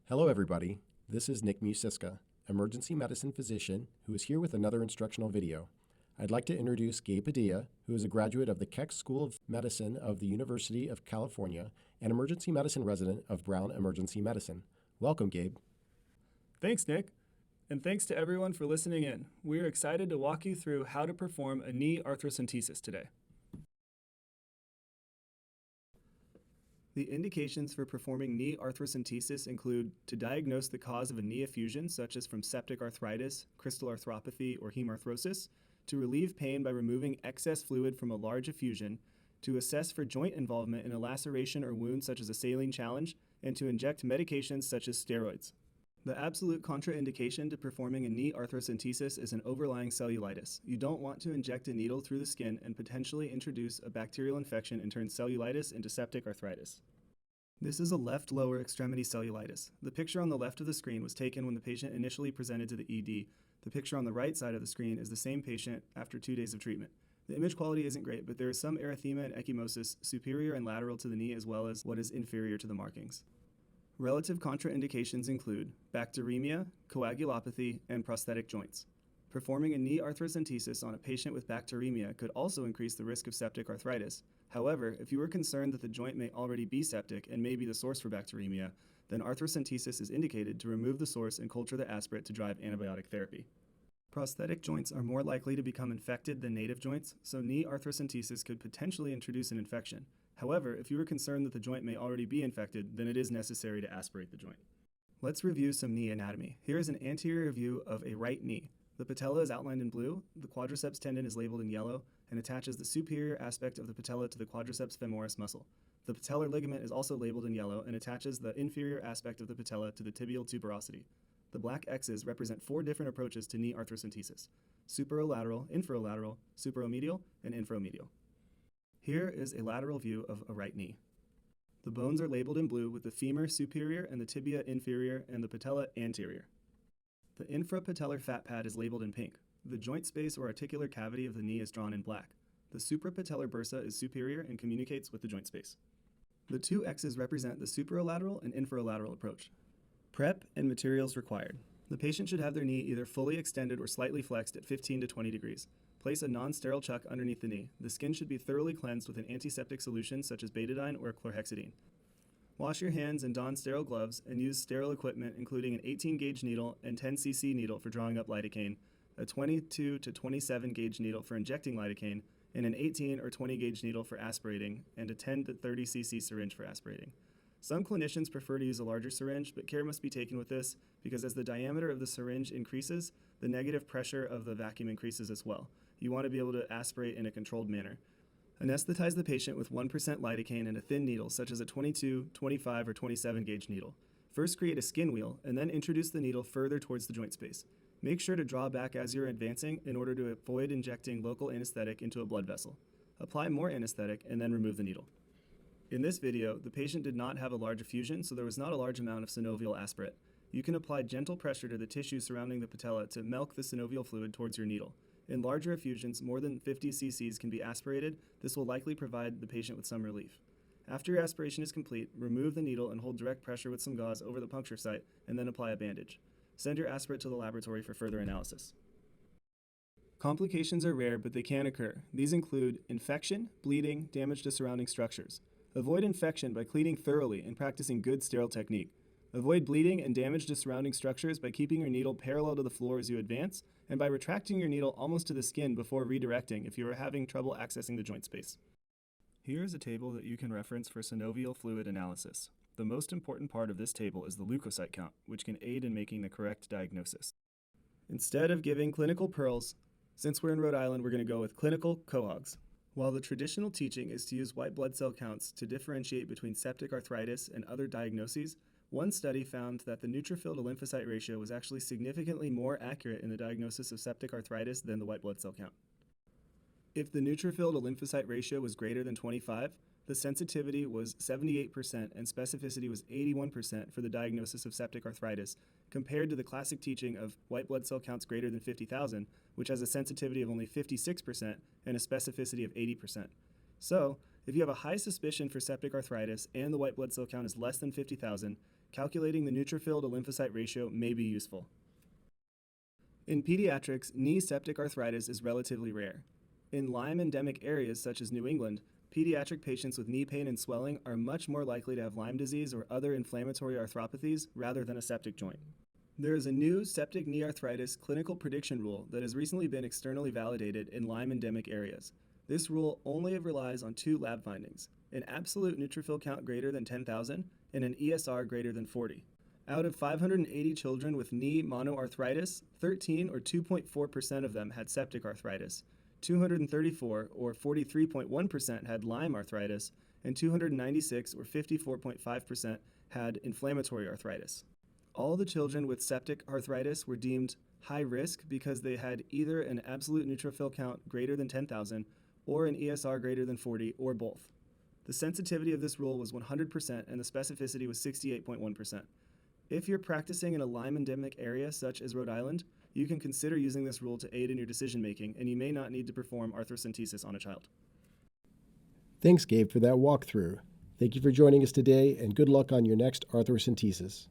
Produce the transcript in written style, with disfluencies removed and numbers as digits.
Hello, everybody. This is Nick Musisca, emergency medicine physician, who is here with another instructional video. I'd like to introduce Gabe Padilla, who is a graduate of the Keck School of Medicine of the University of California and emergency medicine resident of Brown Emergency Medicine. Welcome, Gabe. Thanks, Nick. And thanks to everyone for listening in. We're excited to walk you through how to perform a knee arthrocentesis today. The indications for performing knee arthrocentesis include to diagnose the cause of a knee effusion, such as from septic arthritis, crystal arthropathy, or hemarthrosis, to relieve pain by removing excess fluid from a large effusion, to assess for joint involvement in a laceration or wound such as a saline challenge, and to inject medications such as steroids. The absolute contraindication to performing a knee arthrocentesis is an overlying cellulitis. You don't want to inject a needle through the skin and potentially introduce a bacterial infection and turn cellulitis into septic arthritis. This is a left lower extremity cellulitis. The picture on the left of the screen was taken when the patient initially presented to the ED. The picture on the right side of the screen is the same patient after 2 days of treatment. The image quality isn't great, but there is some erythema and ecchymosis superior and lateral to the knee as well as what is inferior to the markings. Relative contraindications include bacteremia, coagulopathy, and prosthetic joints. Performing a knee arthrocentesis on a patient with bacteremia could also increase the risk of septic arthritis. However, if you are concerned that the joint may already be septic and may be the source for bacteremia, then arthrocentesis is indicated to remove the source and culture the aspirate to drive antibiotic therapy. Prosthetic joints are more likely to become infected than native joints, so knee arthrocentesis could potentially introduce an infection. However, if you are concerned that the joint may already be infected, then it is necessary to aspirate the joint. Let's review some knee anatomy. Here is an anterior view of a right knee. The patella is outlined in blue, the quadriceps tendon is labeled in yellow, and attaches the superior aspect of the patella to the quadriceps femoris muscle. The patellar ligament is also labeled in yellow and attaches the inferior aspect of the patella to the tibial tuberosity. The black X's represent 4 different approaches to knee arthrocentesis: superolateral, inferolateral, superomedial, and infromedial. Here is a lateral view of a right knee. The bones are labeled in blue with the femur superior and the tibia inferior and the patella anterior. The infrapatellar fat pad is labeled in pink. The joint space or articular cavity of the knee is drawn in black. The suprapatellar bursa is superior and communicates with the joint space. The 2 X's represent the superolateral and inferolateral approach. Prep and materials required. The patient should have their knee either fully extended or slightly flexed at 15 to 20 degrees. Place a non-sterile chuck underneath the knee. The skin should be thoroughly cleansed with an antiseptic solution such as betadine or chlorhexidine. Wash your hands and don sterile gloves and use sterile equipment including an 18-gauge needle and 10 cc needle for drawing up lidocaine, a 22 to 27 gauge needle for injecting lidocaine, and an 18 or 20 gauge needle for aspirating, and a 10 to 30 cc syringe for aspirating. Some clinicians prefer to use a larger syringe, but care must be taken with this because as the diameter of the syringe increases, the negative pressure of the vacuum increases as well. You want to be able to aspirate in a controlled manner. Anesthetize the patient with 1% lidocaine and a thin needle, such as a 22, 25, or 27 gauge needle. First create a skin wheel, and then introduce the needle further towards the joint space. Make sure to draw back as you're advancing in order to avoid injecting local anesthetic into a blood vessel. Apply more anesthetic, and then remove the needle. In this video, the patient did not have a large effusion, so there was not a large amount of synovial aspirate. You can apply gentle pressure to the tissue surrounding the patella to milk the synovial fluid towards your needle. In larger effusions, more than 50 cc's can be aspirated. This will likely provide the patient with some relief. After your aspiration is complete, remove the needle and hold direct pressure with some gauze over the puncture site, and then apply a bandage. Send your aspirate to the laboratory for further analysis. Complications are rare, but they can occur. These include infection, bleeding, damage to surrounding structures. Avoid infection by cleaning thoroughly and practicing good sterile technique. Avoid bleeding and damage to surrounding structures by keeping your needle parallel to the floor as you advance, and by retracting your needle almost to the skin before redirecting if you are having trouble accessing the joint space. Here is a table that you can reference for synovial fluid analysis. The most important part of this table is the leukocyte count, which can aid in making the correct diagnosis. Instead of giving clinical pearls, since we're in Rhode Island, we're going to go with clinical cohogs. While the traditional teaching is to use white blood cell counts to differentiate between septic arthritis and other diagnoses, one study found that the neutrophil to lymphocyte ratio was actually significantly more accurate in the diagnosis of septic arthritis than the white blood cell count. If the neutrophil to lymphocyte ratio was greater than 25, the sensitivity was 78% and specificity was 81% for the diagnosis of septic arthritis, compared to the classic teaching of white blood cell counts greater than 50,000, which has a sensitivity of only 56% and a specificity of 80%. So, if you have a high suspicion for septic arthritis and the white blood cell count is less than 50,000, calculating the neutrophil to lymphocyte ratio may be useful. In pediatrics, knee septic arthritis is relatively rare. In Lyme endemic areas such as New England, pediatric patients with knee pain and swelling are much more likely to have Lyme disease or other inflammatory arthropathies rather than a septic joint. There is a new septic knee arthritis clinical prediction rule that has recently been externally validated in Lyme endemic areas. This rule only relies on 2 lab findings, an absolute neutrophil count greater than 10,000 and an ESR greater than 40. Out of 580 children with knee monoarthritis, 13 or 2.4% of them had septic arthritis, 234 or 43.1% had Lyme arthritis, and 296 or 54.5% had inflammatory arthritis. All the children with septic arthritis were deemed high risk because they had either an absolute neutrophil count greater than 10,000 or an ESR greater than 40 or both. The sensitivity of this rule was 100% and the specificity was 68.1%. If you're practicing in a Lyme endemic area such as Rhode Island, you can consider using this rule to aid in your decision making, and you may not need to perform arthrocentesis on a child. Thanks, Gabe, for that walkthrough. Thank you for joining us today, and good luck on your next arthrocentesis.